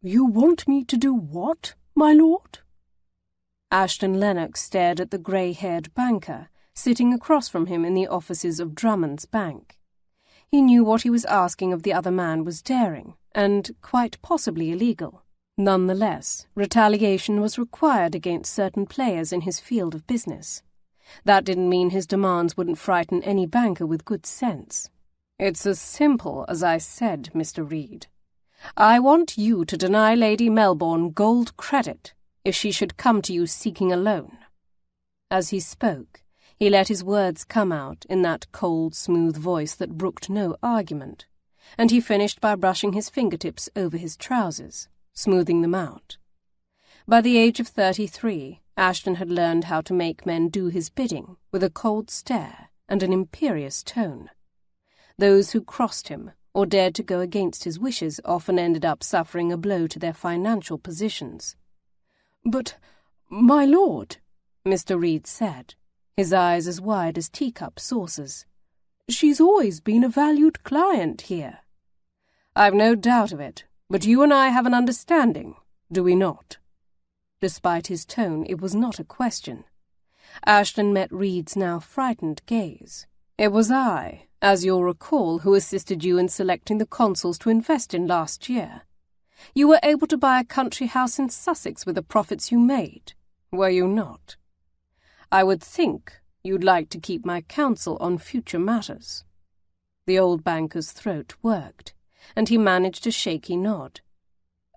You want me to do what, my lord? Ashton Lennox stared at the grey-haired banker, sitting across from him in the offices of Drummond's Bank. He knew what he was asking of the other man was daring, and quite possibly illegal. Nonetheless, retaliation was required against certain players in his field of business. That didn't mean his demands wouldn't frighten any banker with good sense. It's as simple as I said, Mr. Reed. I want you to deny Lady Melbourne gold credit if she should come to you seeking a loan. As he spoke, he let his words come out in that cold, smooth voice that brooked no argument, and he finished by brushing his fingertips over his trousers, smoothing them out. By the age of 33, Ashton had learned how to make men do his bidding with a cold stare and an imperious tone. Those who crossed him or dared to go against his wishes often ended up suffering a blow to their financial positions. "But, my lord," Mr. Reed said, his eyes as wide as teacup saucers, "she's always been a valued client here." "I've no doubt of it, but you and I have an understanding, do we not?" Despite his tone, it was not a question. Ashton met Reed's now frightened gaze. "It was I, as you'll recall, who assisted you in selecting the consols to invest in last year. You were able to buy a country house in Sussex with the profits you made, were you not? I would think you'd like to keep my counsel on future matters." The old banker's throat worked, and he managed a shaky nod.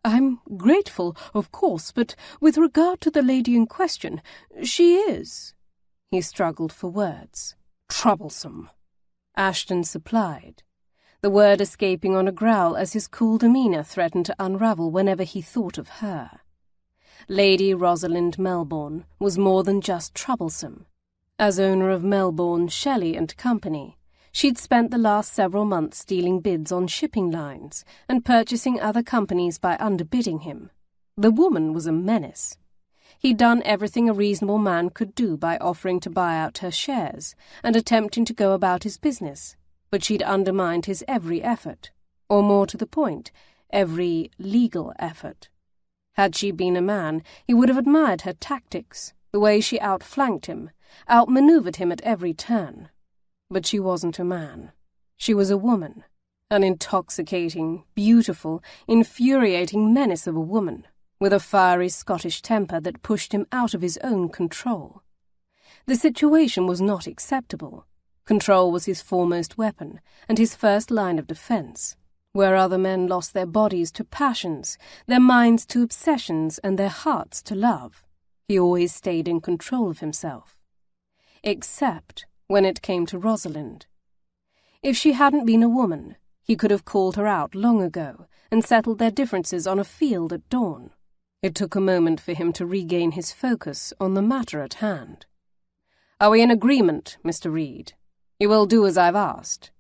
"I'm grateful, of course, but with regard to the lady in question, she is—" He struggled for words. "Troublesome," Ashton supplied, the word escaping on a growl as his cool demeanour threatened to unravel whenever he thought of her. Lady Rosalind Melbourne was more than just troublesome. As owner of Melbourne, Shelley and Company, she'd spent the last several months stealing bids on shipping lines and purchasing other companies by underbidding him. The woman was a menace. He'd done everything a reasonable man could do by offering to buy out her shares and attempting to go about his business, but she'd undermined his every effort, or more to the point, every legal effort. Had she been a man, he would have admired her tactics, the way she outflanked him, outmaneuvered him at every turn. But she wasn't a man. She was a woman, an intoxicating, beautiful, infuriating menace of a woman, with a fiery Scottish temper that pushed him out of his own control. The situation was not acceptable. Control was his foremost weapon and his first line of defense. Where other men lost their bodies to passions, their minds to obsessions, and their hearts to love, he always stayed in control of himself. Except when it came to Rosalind. If she hadn't been a woman, he could have called her out long ago and settled their differences on a field at dawn. It took a moment for him to regain his focus on the matter at hand. "Are we in agreement, Mr. Reed? You will do as I've asked.